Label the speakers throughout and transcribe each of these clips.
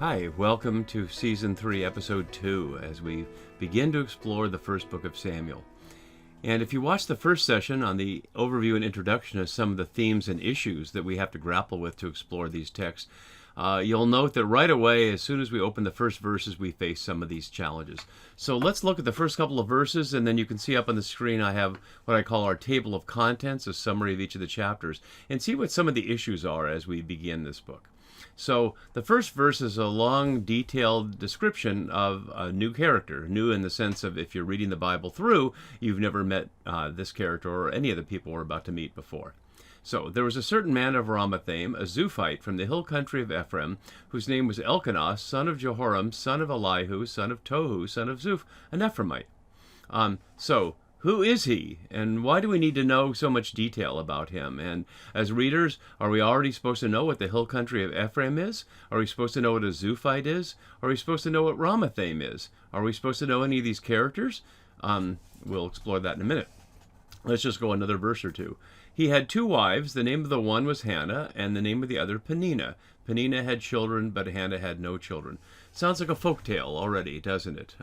Speaker 1: Hi, welcome to Season 3, Episode 2, as we begin to explore the first book of Samuel. And if you watch the first session on the overview and introduction of some of the themes and issues that we have to grapple with to explore these texts, you'll note that right away, as soon as we open the first verses, we face some of these challenges. So let's look at the first couple of verses, and then you can see up on the screen I have what I call our table of contents, a summary of each of the chapters, and see what some of the issues are as we begin this book. So the first verse is a long, detailed description of a new character. New in the sense of if you're reading the Bible through, you've never met this character or any of the people we're about to meet before. So there was a certain man of Ramathaim, a Zuphite from the hill country of Ephraim, whose name was Elkanah, son of Jehoram, son of Elihu, son of Tohu, son of Zuph, an Ephraimite. So who is he, and why do we need to know so much detail about him? And as readers, are we already supposed to know what the hill country of Ephraim is? Are we supposed to know what a Zuphite is? Are we supposed to know what Ramathaim is? Are we supposed to know any of these characters? We'll explore that in a minute. Let's just go another verse or two. He had two wives. The name of the one was Hannah, and the name of the other Penninah. Penninah had children, but Hannah had no children. Sounds like a folk tale already, doesn't it?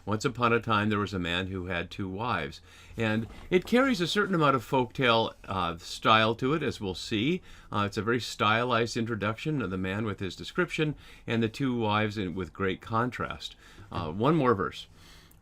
Speaker 1: Once upon a time, there was a man who had two wives. And it carries a certain amount of folk tale style to it, as we'll see. It's a very stylized introduction of the man with his description, and the two wives with great contrast. One more verse.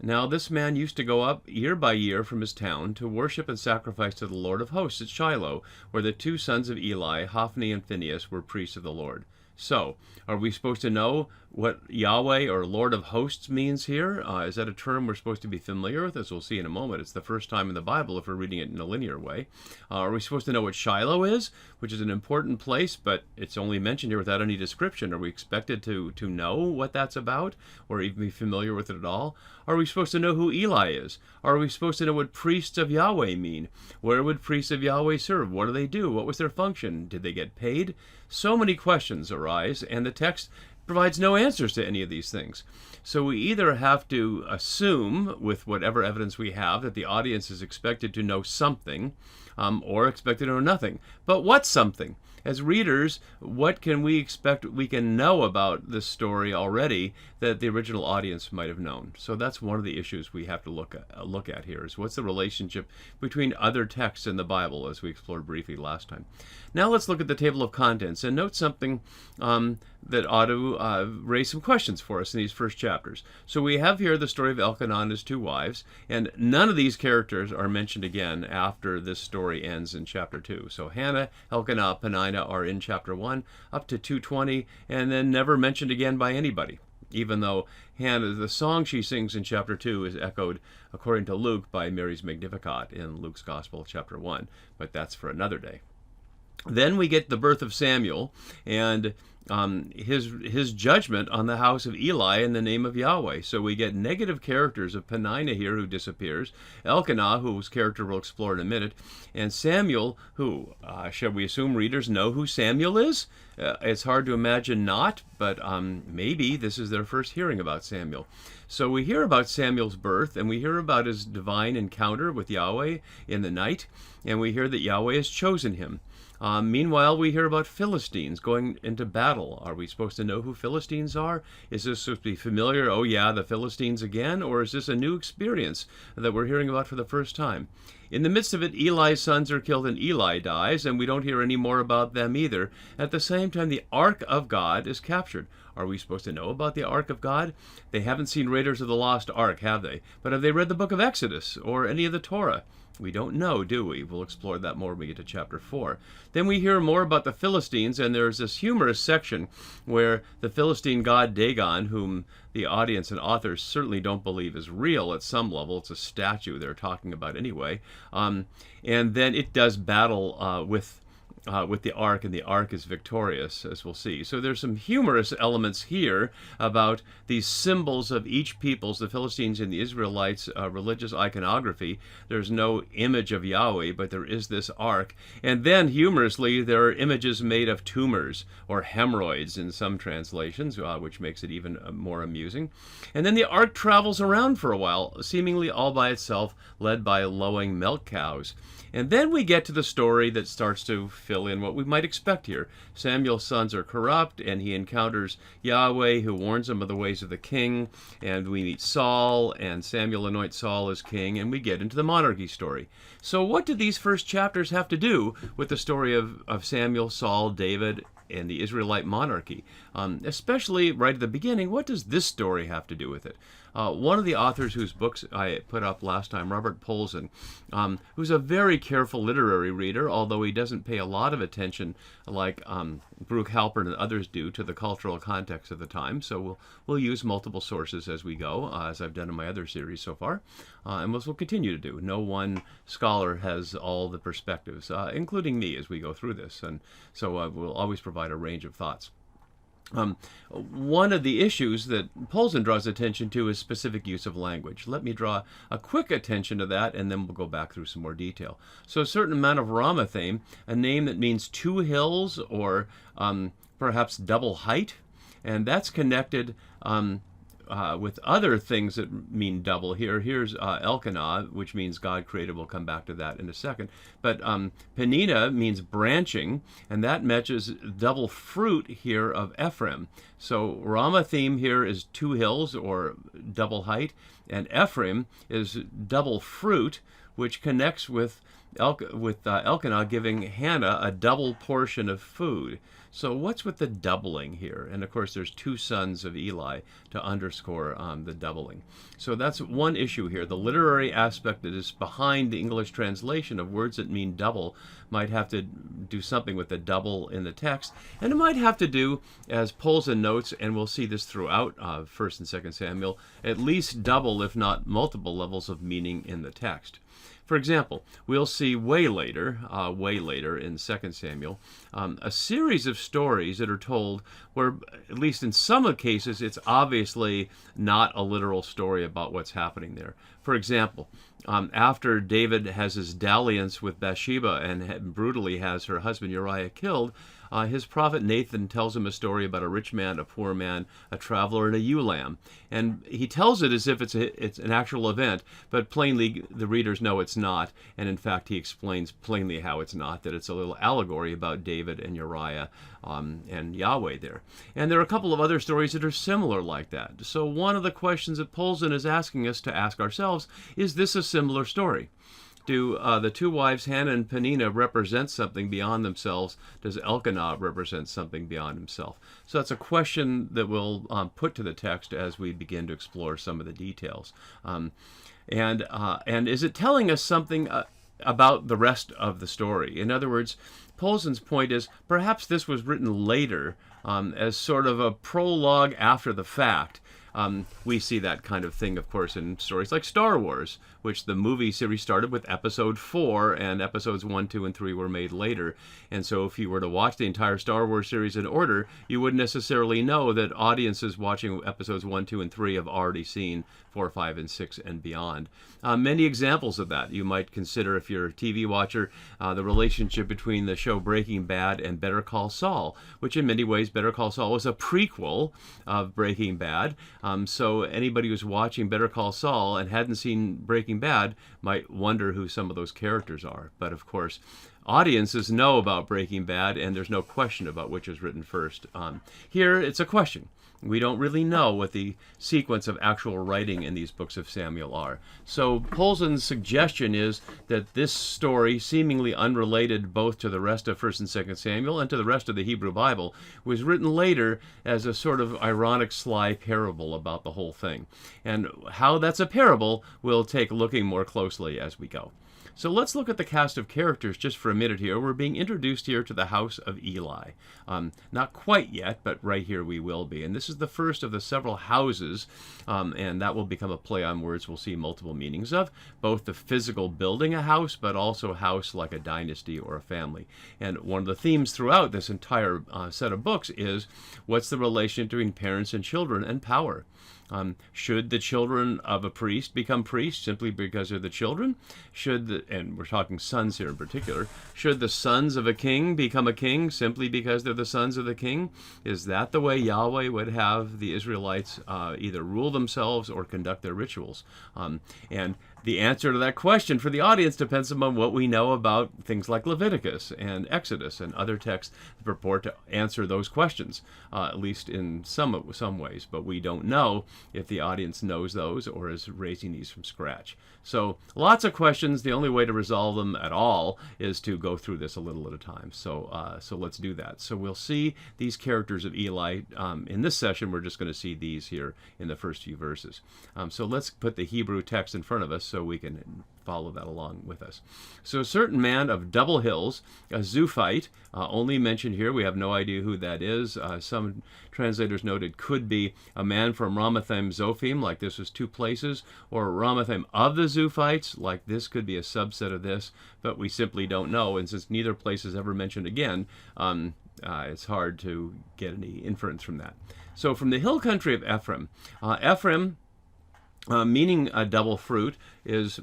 Speaker 1: Now this man used to go up year by year from his town to worship and sacrifice to the Lord of hosts at Shiloh, where the two sons of Eli, Hophni and Phinehas, were priests of the Lord. So, are we supposed to know what Yahweh or Lord of hosts means here? Is that a term we're supposed to be familiar with? As we'll see in a moment, it's the first time in the Bible if we're reading it in a linear way. Are we supposed to know what Shiloh is, which is an important place, but it's only mentioned here without any description? Are we expected to know what that's about, or even be familiar with it at all? Are we supposed to know who Eli is? Are we supposed to know what priests of Yahweh mean? Where would priests of Yahweh serve? What do they do? What was their function? Did they get paid? So many questions arise, and the text provides no answers to any of these things. So we either have to assume, with whatever evidence we have, that the audience is expected to know something, or expected to know nothing. But what something? As readers, what can we expect we can know about this story already that the original audience might have known? So that's one of the issues we have to look at here, is what's the relationship between other texts in the Bible, as we explored briefly last time. Now let's look at the table of contents and note something that ought to raise some questions for us in these first chapters. So we have here the story of Elkanah and his two wives, and none of these characters are mentioned again after this story ends in chapter 2. So Hannah, Elkanah, Penninah are in chapter 1 up to 2:20, and then never mentioned again by anybody, even though Hannah, the song she sings in chapter 2 is echoed, according to Luke, by Mary's Magnificat in Luke's Gospel, chapter 1. But that's for another day. Then we get the birth of Samuel and his judgment on the house of Eli in the name of Yahweh. So we get negative characters of Penninah here, who disappears, Elkanah, whose character we'll explore in a minute, and Samuel, who, shall we assume readers know who Samuel is? It's hard to imagine not, but maybe this is their first hearing about Samuel. So we hear about Samuel's birth, and we hear about his divine encounter with Yahweh in the night, and we hear that Yahweh has chosen him. Meanwhile, we hear about Philistines going into battle. Are we supposed to know who Philistines are? Is this supposed to be familiar? Oh yeah, the Philistines again? Or is this a new experience that we're hearing about for the first time? In the midst of it, Eli's sons are killed and Eli dies, and we don't hear any more about them either. At the same time, the Ark of God is captured. Are we supposed to know about the Ark of God? They haven't seen Raiders of the Lost Ark, have they? But have they read the book of Exodus or any of the Torah? We don't know, do we? We'll explore that more when we get to chapter 4. Then we hear more about the Philistines, and there's this humorous section where the Philistine god Dagon, whom the audience and authors certainly don't believe is real at some level, it's a statue they're talking about anyway, and then it does battle with the Ark, and the Ark is victorious, as we'll see. So there's some humorous elements here about these symbols of each people's, the Philistines and the Israelites' religious iconography. There's no image of Yahweh, but there is this Ark. And then, humorously, there are images made of tumors, or hemorrhoids in some translations, which makes it even more amusing. And then the Ark travels around for a while, seemingly all by itself, led by lowing milk cows. And then we get to the story that starts to fill fill in what we might expect here. Samuel's sons are corrupt, and he encounters Yahweh, who warns him of the ways of the king, and we meet Saul, and Samuel anoints Saul as king, and we get into the monarchy story. So what do these first chapters have to do with the story of Samuel, Saul, David, and the Israelite monarchy? Especially right at the beginning, what does this story have to do with it? One of the authors whose books I put up last time, Robert Polzin, who's a very careful literary reader, although he doesn't pay a lot of attention like Brooke Halpern and others do to the cultural context of the time. So we'll use multiple sources as we go, as I've done in my other series so far, and we'll continue to do. No one scholar has all the perspectives, including me, as we go through this, and so we'll always provide a range of thoughts. One of the issues that Polzin draws attention to is specific use of language. Let me draw a quick attention to that, and then we'll go back through some more detail. So a certain amount of Ramathame, a name that means two hills or perhaps double height, and that's connected with other things that mean double here. Here's Elkanah, which means God created. We'll come back to that in a second. But Penninah means branching, and that matches double fruit here of Ephraim. So Ramatheme here is two hills or double height, and Ephraim is double fruit, which connects with Elkanah giving Hannah a double portion of food. So what's with the doubling here? And of course there's two sons of Eli to underscore the doubling. So that's one issue here. The literary aspect that is behind the English translation of words that mean double might have to do something with the double in the text. And it might have to do, as Polzin notes, and we'll see this throughout 1st and 2nd Samuel, at least double, if not multiple levels of meaning in the text. For example, we'll see way later in 2 Samuel, a series of stories that are told where, at least in some cases, it's obviously not a literal story about what's happening there. For example, after David has his dalliance with Bathsheba and brutally has her husband Uriah killed, his prophet Nathan tells him a story about a rich man, a poor man, a traveler, and a ewe lamb. And he tells it as if it's an actual event, but plainly the readers know it's not. And in fact, he explains plainly how it's not, that it's a little allegory about David and Uriah and Yahweh there. And there are a couple of other stories that are similar like that. So one of the questions that Polzin is asking us to ask ourselves, is this a similar story? Do the two wives, Hannah and Penninah, represent something beyond themselves? Does Elkanah represent something beyond himself? So that's a question that we'll put to the text as we begin to explore some of the details. And is it telling us something about the rest of the story? In other words, Polzin's point is perhaps this was written later as sort of a prologue after the fact. We see that kind of thing, of course, in stories like Star Wars, which the movie series started with episode 4, and episodes 1, 2, and 3 were made later. And so if you were to watch the entire Star Wars series in order, you wouldn't necessarily know that audiences watching episodes 1, 2, and 3 have already seen 4, 5, and 6, and beyond. Many examples of that. You might consider, if you're a TV watcher, the relationship between the show Breaking Bad and Better Call Saul, which in many ways Better Call Saul was a prequel of Breaking Bad. So anybody who's watching Better Call Saul and hadn't seen Breaking Bad might wonder who some of those characters are. But of course, audiences know about Breaking Bad, and there's no question about which is written first. Here, it's a question. We don't really know what the sequence of actual writing in these books of Samuel are. So Polzin's suggestion is that this story, seemingly unrelated both to the rest of 1st and 2nd Samuel and to the rest of the Hebrew Bible, was written later as a sort of ironic, sly parable about the whole thing. And how that's a parable, we'll take looking more closely as we go. So let's look at the cast of characters just for a minute here. We're being introduced here to the house of Eli. Not quite yet, but right here we will be. And this is the first of the several houses, and that will become a play on words we'll see multiple meanings of, both the physical building a house, but also a house like a dynasty or a family. And one of the themes throughout this entire set of books is what's the relation between parents and children and power? Should the children of a priest become priests simply because they're the children? And we're talking sons here in particular, should the sons of a king become a king simply because they're the sons of the king? Is that the way Yahweh would have the Israelites either rule themselves or conduct their rituals? And the answer to that question for the audience depends upon what we know about things like Leviticus and Exodus and other texts that purport to answer those questions, at least in some ways. But we don't know if the audience knows those or is raising these from scratch. So lots of questions. The only way to resolve them at all is to go through this a little at a time. So let's do that. So we'll see these characters of Eli. In this session, we're just going to see these here in the first few verses. So let's put the Hebrew text in front of us so we can follow that along with us. So a certain man of double hills, a Zuphite, only mentioned here. We have no idea who that is. Some translators noted could be a man from Ramathaim Zophim, like this was two places, or Ramathaim of the Zuphites, like this could be a subset of this, but we simply don't know. And since neither place is ever mentioned again, it's hard to get any inference from that. So from the hill country of Ephraim, Ephraim, meaning a double fruit, is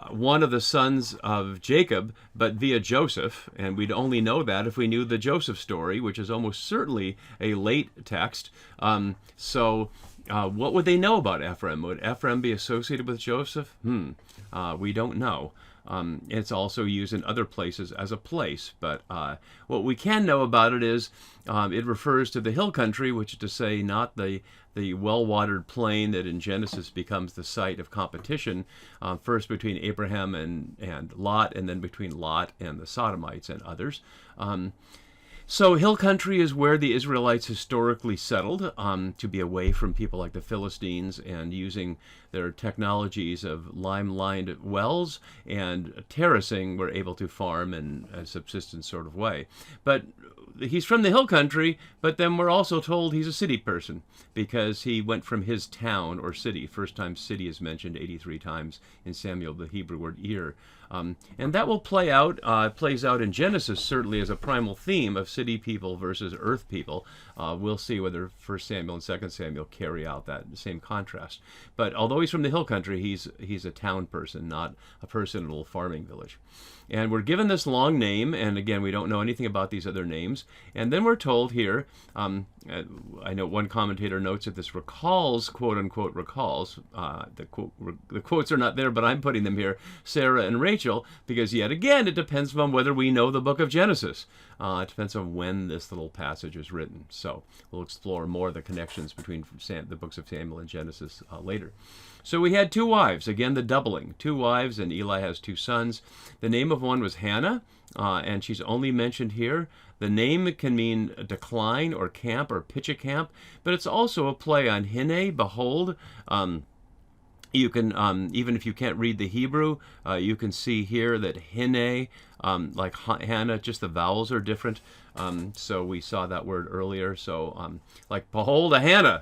Speaker 1: one of the sons of Jacob, but via Joseph, and we'd only know that if we knew the Joseph story, which is almost certainly a late text. What would they know about Ephraim? Would Ephraim be associated with Joseph? We don't know. It's also used in other places as a place, but what we can know about it is it refers to the hill country, which is to say not the well-watered plain that in Genesis becomes the site of competition, first between Abraham and Lot, and then between Lot and the Sodomites and others. So hill country is where the Israelites historically settled, to be away from people like the Philistines, and using their technologies of lime-lined wells and terracing were able to farm in a subsistence sort of way. But he's from the hill country, but then we're also told he's a city person because he went from his town or city. First time city is mentioned 83 times in Samuel, the Hebrew word Ir. And that will plays out in Genesis certainly as a primal theme of city people versus earth people. We'll see whether 1 Samuel and 2 Samuel carry out that same contrast. But although he's from the hill country, he's a town person, not a person in a little farming village. And we're given this long name, and again, we don't know anything about these other names. And then we're told here, I know one commentator notes that this recalls, quote-unquote recalls, the quotes are not there, but I'm putting them here, Sarah and Rachel, because yet again, it depends on whether we know the book of Genesis. It depends on when this little passage was written. So we'll explore more of the connections between the books of Samuel and Genesis later. So we had two wives, again the doubling, two wives, and Eli has two sons. The name of one was Hannah, and she's only mentioned here. The name can mean decline or camp or pitch a camp, but it's also a play on Hine, behold. You can, even if you can't read the Hebrew, you can see here that Hine, like Hannah, just the vowels are different. So we saw that word earlier. So like behold a Hannah.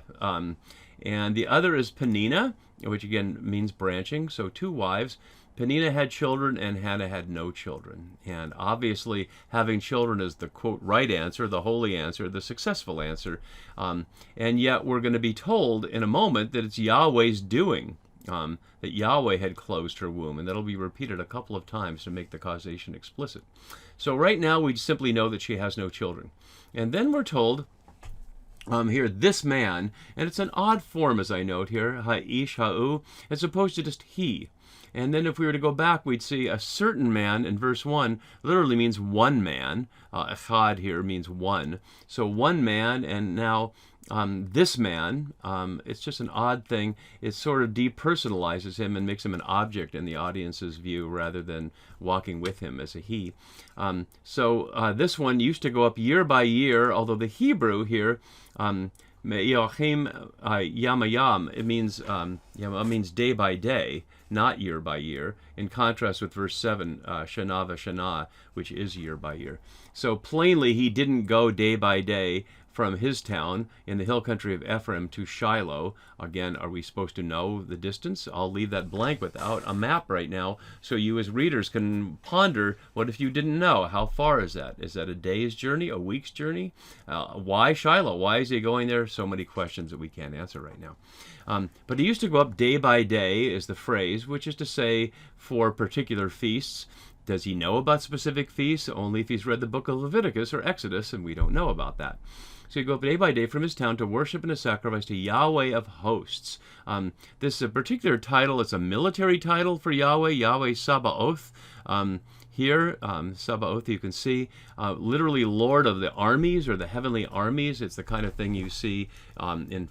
Speaker 1: And the other is Penninah, which again means branching. So two wives. Penninah had children and Hannah had no children. And obviously having children is the quote right answer, the holy answer, the successful answer. And yet we're going to be told in a moment that it's Yahweh's doing. That Yahweh had closed her womb, and that'll be repeated a couple of times to make the causation explicit. So right now we simply know that she has no children. And then we're told here, this man, and it's an odd form as I note here, ha'ish, ha'u, as opposed to just he. And then if we were to go back, we'd see a certain man in verse 1 literally means one man. Echad here means one. So one man, and now this man, it's just an odd thing. It sort of depersonalizes him and makes him an object in the audience's view rather than walking with him as a he. So this one used to go up year by year, although the Hebrew here, Me'iochim yamayam, it means day by day, not year by year, in contrast with verse 7, shana v'shana, which is year by year. So plainly he didn't go day by day from his town in the hill country of Ephraim to Shiloh. Again, are we supposed to know the distance? I'll leave that blank without a map right now so you as readers can ponder, what if you didn't know? How far is that? Is that a day's journey, a week's journey? Why Shiloh? Why is he going there? So many questions that we can't answer right now. But he used to go up day by day is the phrase, which is to say for particular feasts. Does he know about specific feasts? Only if he's read the book of Leviticus or Exodus, and we don't know about that. So he'd go up day by day from his town to worship and to sacrifice to Yahweh of hosts. This is a particular title. It's a military title for Yahweh, Yahweh Sabaoth. Here, Sabaoth, you can see, literally Lord of the armies or the heavenly armies. It's the kind of thing you see in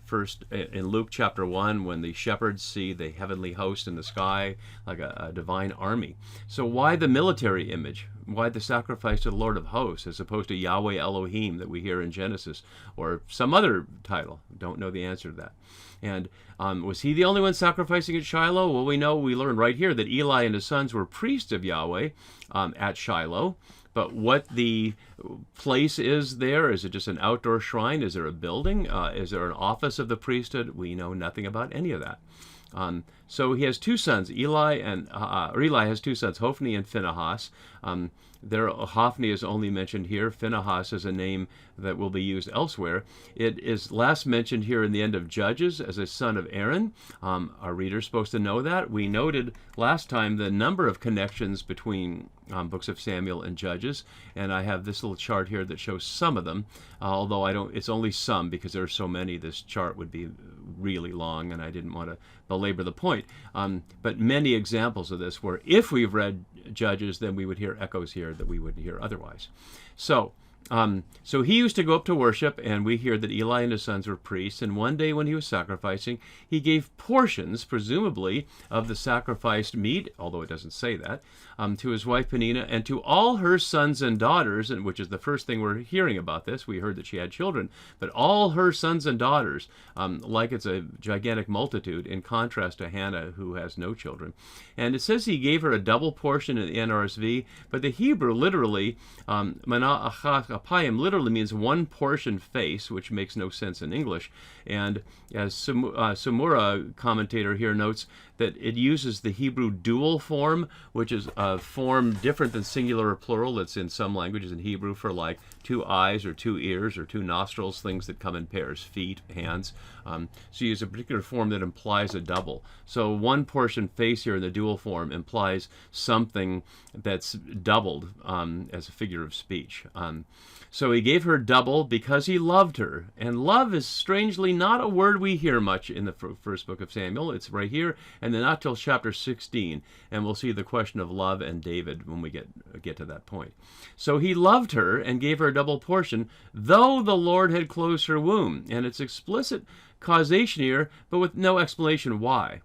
Speaker 1: Luke chapter 1 when the shepherds see the heavenly host in the sky like a divine army. So why the military image? Why the sacrifice to the Lord of hosts as opposed to Yahweh Elohim that we hear in Genesis or some other title? Don't know the answer to that. And was he the only one sacrificing at Shiloh? Well, we learned right here that Eli and his sons were priests of Yahweh at Shiloh. But what the place is there, is it just an outdoor shrine? Is there a building? Is there an office of the priesthood? We know nothing about any of that. So he has two sons, Eli has two sons, Hophni and Phinehas. Hophni is only mentioned here. Phinehas is a name that will be used elsewhere. It is last mentioned here in the end of Judges as a son of Aaron. Our reader's supposed to know that. We noted last time the number of connections between books of Samuel and Judges, and I have this little chart here that shows some of them, although it's only some because there are so many. This chart would be really long, and I didn't want to belabor the point. But many examples of this where if we've read Judges, then we would hear echoes here that we wouldn't hear otherwise. So he used to go up to worship, and we hear that Eli and his sons were priests, and one day when he was sacrificing, he gave portions, presumably, of the sacrificed meat, although it doesn't say that, to his wife Penninah, and to all her sons and daughters, and which is the first thing we're hearing about this. We heard that she had children, but all her sons and daughters, like it's a gigantic multitude, in contrast to Hannah, who has no children. And it says he gave her a double portion in the NRSV, but the Hebrew literally, mana achas apayim, literally means one portion face, which makes no sense in English. And as Sumura commentator here notes that it uses the Hebrew dual form, which is a form different than singular or plural. That's in some languages in Hebrew for like two eyes or two ears or two nostrils, things that come in pairs, feet, hands. So you use a particular form that implies a double. So one portion face here in the dual form implies something that's doubled as a figure of speech. So he gave her double because he loved her. And love is strangely not a word we hear much in the first book of Samuel. It's right here, and then not till chapter 16. And we'll see the question of love and David when we get to that point. So he loved her and gave her a double portion, though the Lord had closed her womb. And it's explicit causation here, but with no explanation why.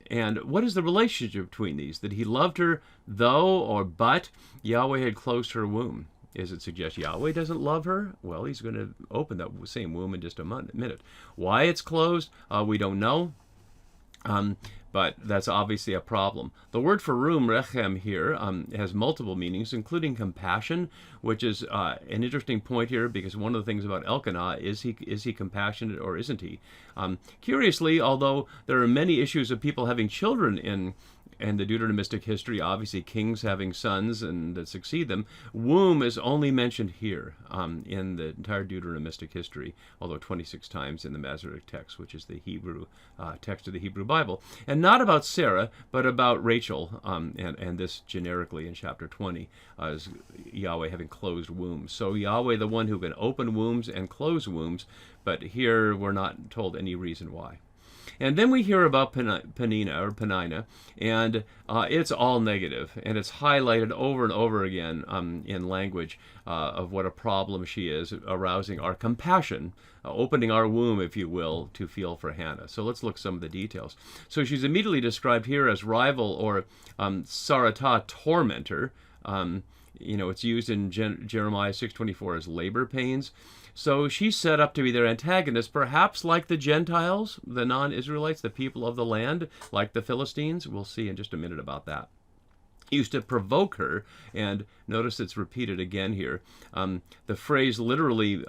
Speaker 1: And what is the relationship between these? That he loved her, though or but Yahweh had closed her womb. Does it suggest Yahweh doesn't love her? Well, he's going to open that same womb in just a minute. Why it's closed, we don't know. But that's obviously a problem. The word for room, rechem, here has multiple meanings, including compassion, which is an interesting point here because one of the things about Elkanah is he compassionate or isn't he? Curiously, although there are many issues of people having children in the Deuteronomistic history, obviously kings having sons and that succeed them, womb is only mentioned here in the entire Deuteronomistic history, although 26 times in the Masoretic text, which is the Hebrew text of the Hebrew Bible. And not about Sarah, but about Rachel, and this generically in chapter 20, as Yahweh having closed wombs. So Yahweh, the one who can open wombs and close wombs, but here we're not told any reason why. And then we hear about Penninah, and it's all negative, and it's highlighted over and over again in language of what a problem she is, arousing our compassion, opening our womb, if you will, to feel for Hannah. So let's look at some of the details. So she's immediately described here as rival or Saratah, tormentor. It's used in Jeremiah 6:24 as labor pains. So she's set up to be their antagonist, perhaps like the Gentiles, the non-Israelites, the people of the land, like the Philistines. We'll see in just a minute about that. Used to provoke her, and notice it's repeated again here. The phrase literally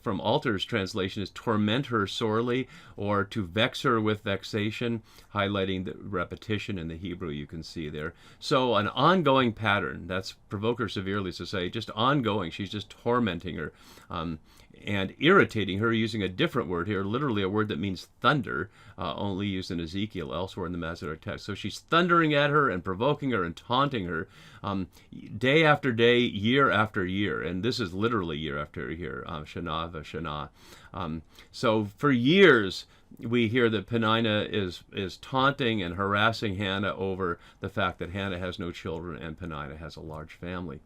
Speaker 1: from Alter's translation is torment her sorely, or to vex her with vexation, highlighting the repetition in the Hebrew you can see there. So an ongoing pattern, that's provoke her severely, to say just ongoing, she's just tormenting her. and irritating her, using a different word here, literally a word that means thunder, only used in Ezekiel, elsewhere in the Masoretic text. So she's thundering at her and provoking her and taunting her day after day, year after year. And this is literally year after year, Shana v'Shana. So for years, we hear that Penninah is taunting and harassing Hannah over the fact that Hannah has no children and Penninah has a large family.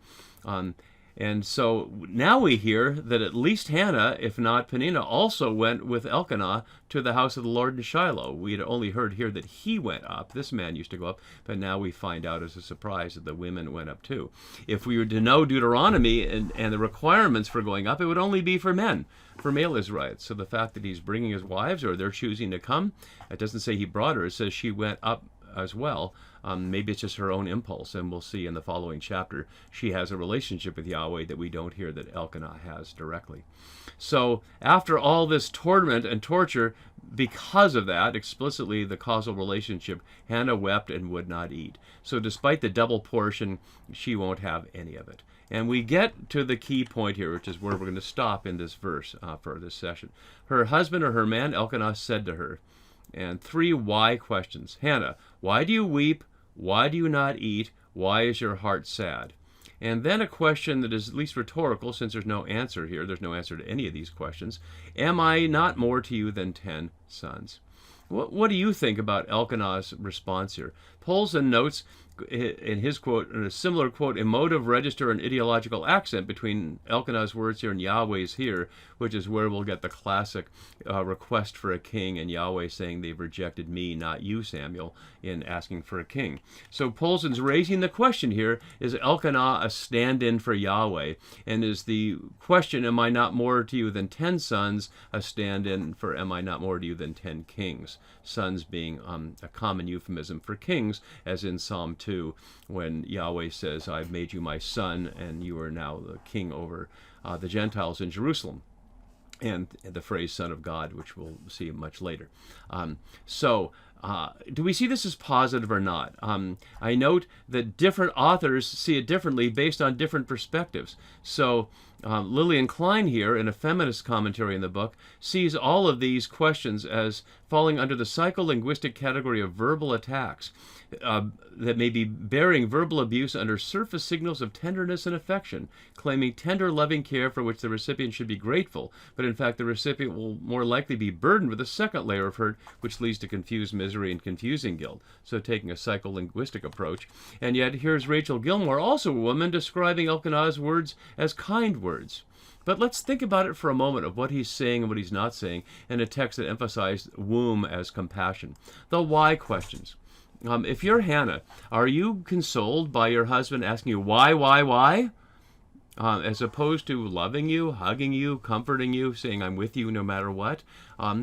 Speaker 1: And so now we hear that at least Hannah, if not Penninah, also went with Elkanah to the house of the Lord in Shiloh. We had only heard here that he went up. This man used to go up, but now we find out as a surprise that the women went up too. If we were to know Deuteronomy and the requirements for going up, it would only be for men, for male Israelites. So the fact that he's bringing his wives, or they're choosing to come, it doesn't say he brought her. It says she went up as well. Maybe it's just her own impulse, and we'll see in the following chapter she has a relationship with Yahweh that we don't hear that Elkanah has directly. So after all this torment and torture, because of that, explicitly the causal relationship, Hannah wept and would not eat. So despite the double portion, she won't have any of it. And we get to the key point here, which is where we're going to stop in this verse for this session. Her husband, or her man, Elkanah, said to her, and 3 why questions. Hannah, why do you weep? Why do you not eat? Why is your heart sad? And then a question that is at least rhetorical, since there's no answer here. There's no answer to any of these questions. Am I not more to you than 10 sons? What do you think about Elkanah's response here? Poulsen notes in his quote, in a similar quote, emotive register and ideological accent between Elkanah's words here and Yahweh's here, which is where we'll get the classic request for a king, and Yahweh saying they've rejected me, not you, Samuel, in asking for a king. So Poulsen's raising the question here, is Elkanah a stand-in for Yahweh? And is the question, am I not more to you than 10 sons, a stand-in for am I not more to you than 10 kings? Sons being a common euphemism for kings, as in Psalm 2, when Yahweh says, I've made you my son, and you are now the king over the Gentiles in Jerusalem. And the phrase son of God, which we'll see much later. Do we see this as positive or not? I note that different authors see it differently based on different perspectives. So Lillian Klein here, in a feminist commentary in the book, sees all of these questions as falling under the psycholinguistic category of verbal attacks that may be bearing verbal abuse under surface signals of tenderness and affection, claiming tender, loving care for which the recipient should be grateful, but in fact the recipient will more likely be burdened with a second layer of hurt, which leads to confused misery and confusing guilt. So taking a psycholinguistic approach. And yet here's Rachel Gilmore, also a woman, describing Elkanah's words as kind words. But let's think about it for a moment of what he's saying and what he's not saying in a text that emphasized womb as compassion. The why questions. If you're Hannah, are you consoled by your husband asking you why? As opposed to loving you, hugging you, comforting you, saying I'm with you no matter what.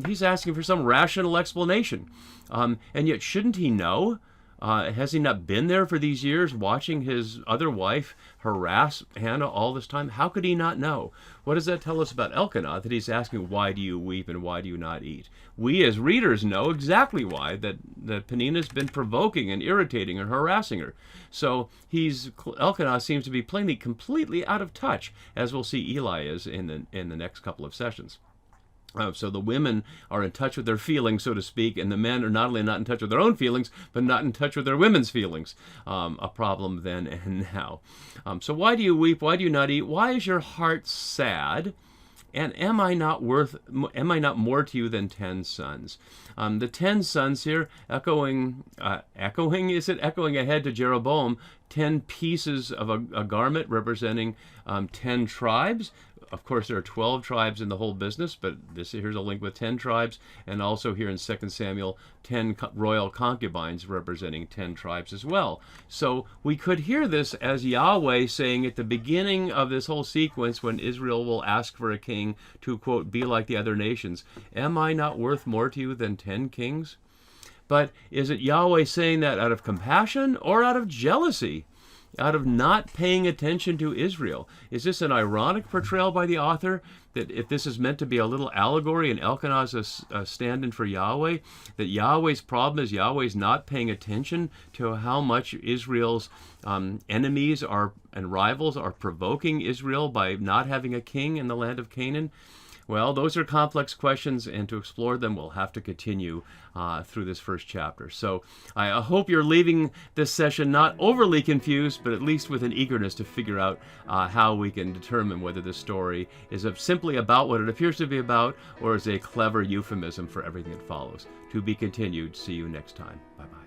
Speaker 1: He's asking for some rational explanation. And yet, shouldn't he know? Has he not been there for these years, watching his other wife harass Hannah all this time? How could he not know? What does that tell us about Elkanah, that he's asking, why do you weep and why do you not eat? We as readers know exactly why, that Penninah's been provoking and irritating and harassing her. So Elkanah seems to be plainly completely out of touch, as we'll see Eli is in the next couple of sessions. So the women are in touch with their feelings, so to speak, and the men are not only not in touch with their own feelings, but not in touch with their women's feelings. A problem then and now. So why do you weep? Why do you not eat? Why is your heart sad? And am I not more to you than 10 sons? The 10 sons here, echoing ahead to Jeroboam, 10 pieces of a garment representing 10 tribes. Of course, there are 12 tribes in the whole business, but here's a link with 10 tribes, and also here in 2 Samuel, 10 royal concubines representing 10 tribes as well. So we could hear this as Yahweh saying at the beginning of this whole sequence, when Israel will ask for a king to, quote, be like the other nations, am I not worth more to you than 10 kings? But is it Yahweh saying that out of compassion or out of jealousy? Out of not paying attention to Israel? Is this an ironic portrayal by the author, that if this is meant to be a little allegory and Elkanah's a stand-in for Yahweh, that Yahweh's problem is Yahweh's not paying attention to how much Israel's enemies and rivals are provoking Israel by not having a king in the land of Canaan? Well, those are complex questions, and to explore them, we'll have to continue through this first chapter. So I hope you're leaving this session not overly confused, but at least with an eagerness to figure out how we can determine whether this story is simply about what it appears to be about, or is a clever euphemism for everything that follows. To be continued. See you next time. Bye-bye.